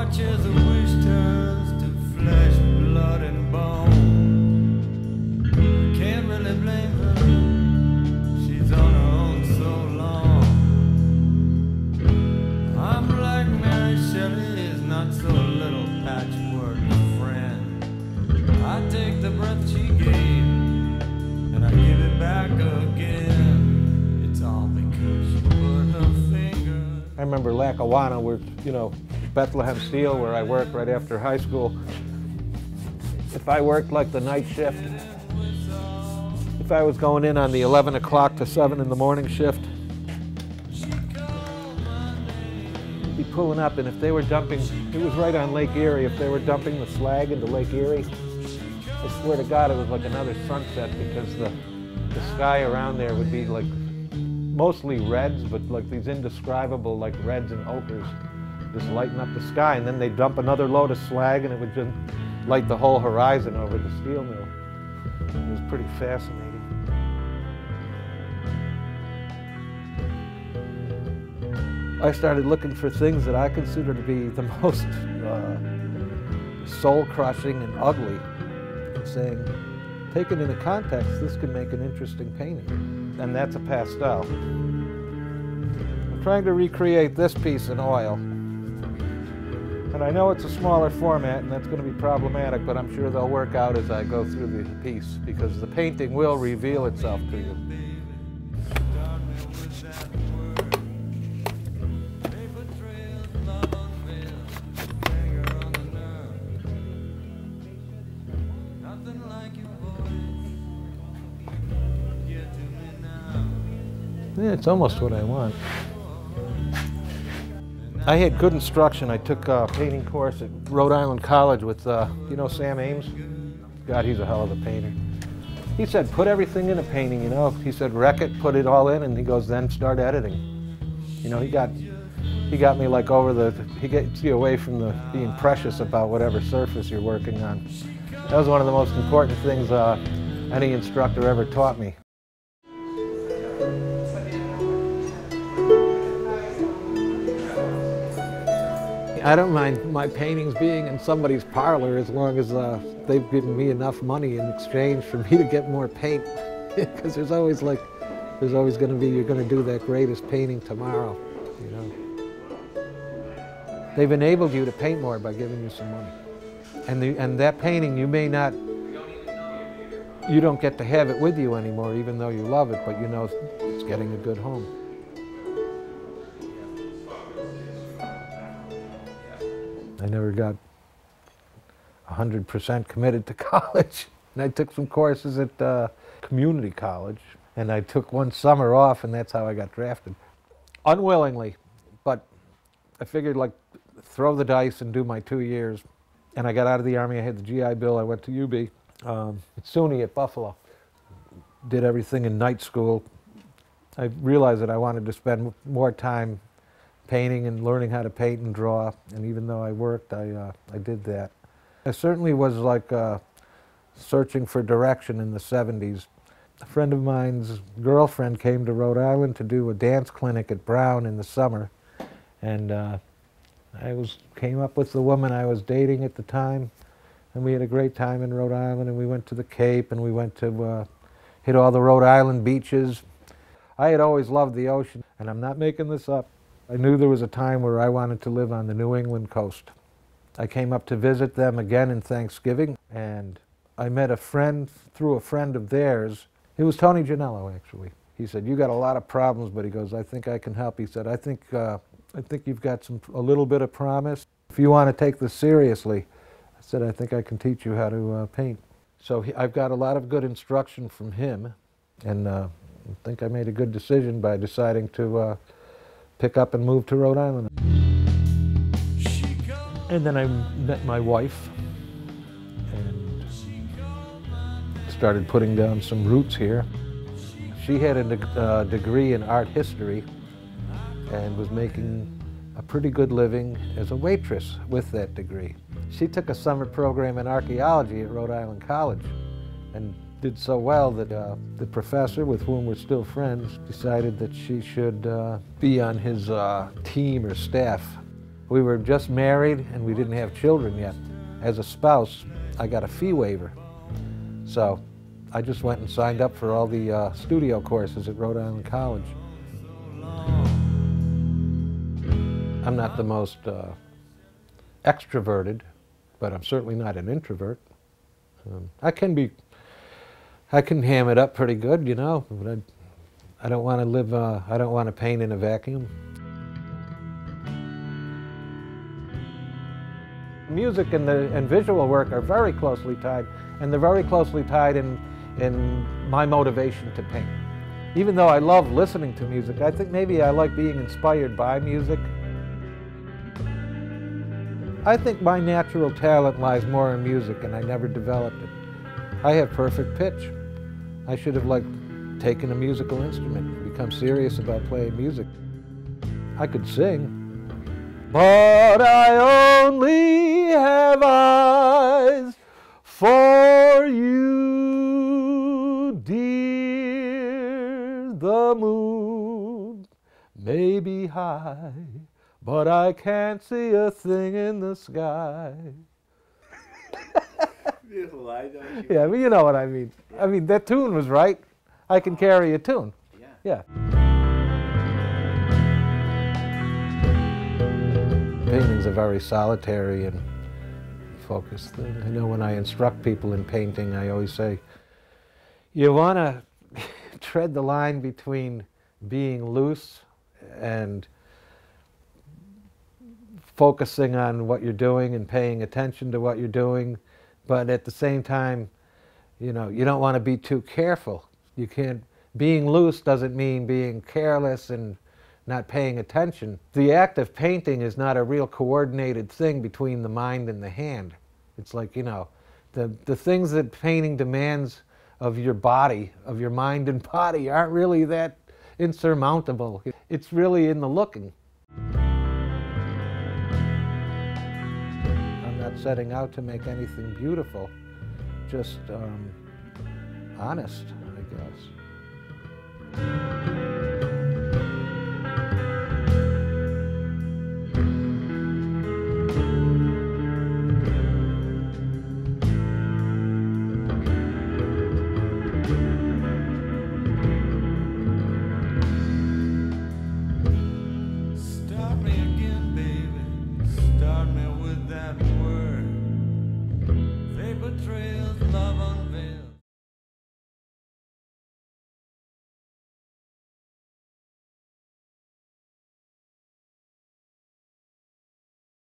watch as a wish turns to flesh, blood, and bone. I can't really blame her, she's on her own so long. I'm like Mary Shelley's not so little patchwork friend. I take the breath she gave, and I give it back again. It's all because she put her finger. I remember Lackawanna, where, Bethlehem Steel, where I worked right after high school. If I worked like the night shift, if I was going in on the 11 o'clock to 7 in the morning shift, I'd be pulling up, and if they were dumping, it was right on Lake Erie, if they were dumping the slag into Lake Erie, I swear to God, it was like another sunset, because the sky around there would be like mostly reds, but like these indescribable like reds and ochres just lighting up the sky, and then they'd dump another load of slag and it would just light the whole horizon over the steel mill. It was pretty fascinating. I started looking for things that I consider to be the most soul-crushing and ugly, and saying, taken in a context, this could make an interesting painting. And that's a pastel. I'm trying to recreate this piece in oil. And I know it's a smaller format, and that's going to be problematic, but I'm sure they'll work out as I go through the piece, because the painting will reveal itself to you. Yeah, it's almost what I want. I had good instruction. I took a painting course at Rhode Island College with, Sam Ames? God, he's a hell of a painter. He said, put everything in a painting, He said, wreck it, put it all in, and he goes, then start editing. He got me like he gets you away from being precious about whatever surface you're working on. That was one of the most important things any instructor ever taught me. I don't mind my paintings being in somebody's parlor as long as they've given me enough money in exchange for me to get more paint. Because there's always going to be, you're going to do that greatest painting tomorrow, They've enabled you to paint more by giving you some money. And that painting, you don't get to have it with you anymore, even though you love it, but it's getting a good home. I never got 100% committed to college. And I took some courses at community college, and I took one summer off, and that's how I got drafted. Unwillingly, but I figured throw the dice and do my 2 years. And I got out of the Army, I had the GI Bill, I went to UB, at SUNY at Buffalo. Did everything in night school. I realized that I wanted to spend more time painting and learning how to paint and draw, and even though I worked, I did that. I certainly was searching for direction in the 70s. A friend of mine's girlfriend came to Rhode Island to do a dance clinic at Brown in the summer, and I came up with the woman I was dating at the time, and we had a great time in Rhode Island, and we went to the Cape, and we went to hit all the Rhode Island beaches. I had always loved the ocean, and I'm not making this up. I knew there was a time where I wanted to live on the New England coast. I came up to visit them again in Thanksgiving, and I met a friend through a friend of theirs. It was Tony Janello, actually. He said, you got a lot of problems, but he goes, I think I can help. He said, I think you've got a little bit of promise. If you want to take this seriously, I said, I think I can teach you how to paint. So I've got a lot of good instruction from him, and I think I made a good decision by deciding to pick up and move to Rhode Island. And then I met my wife and started putting down some roots here. She had a degree in art history and was making a pretty good living as a waitress with that degree. She took a summer program in archaeology at Rhode Island College and did so well that the professor, with whom we're still friends, decided that she should be on his team or staff. We were just married and we didn't have children yet. As a spouse, I got a fee waiver. So I just went and signed up for all the studio courses at Rhode Island College. I'm not the most extroverted, but I'm certainly not an introvert. I can ham it up pretty good, you know, but I don't want to live, I don't want to paint in a vacuum. Music and visual work are very closely tied, and they're very closely tied in my motivation to paint. Even though I love listening to music, I think maybe I like being inspired by music. I think my natural talent lies more in music, and I never developed it. I have perfect pitch. I should have taken a musical instrument and become serious about playing music. I could sing, but I only have eyes for you, dear. The moon may be high, but I can't see a thing in the sky. Beautiful line, don't you? Yeah, but you know what I mean. Yeah. I mean, that tune was right. I can carry a tune. Yeah. Painting's a very solitary and focused thing. I know when I instruct people in painting, I always say, you want to tread the line between being loose and focusing on what you're doing and paying attention to what you're doing, but at the same time, you know, you don't want to be too careful. You can't, being loose doesn't mean being careless and not paying attention. The act of painting is not a real coordinated thing between the mind and the hand. It's like, you know, the things that painting demands of your body, of your mind and body, aren't really that insurmountable. It's really in the looking. I'm not setting out to make anything beautiful, just honest, I guess.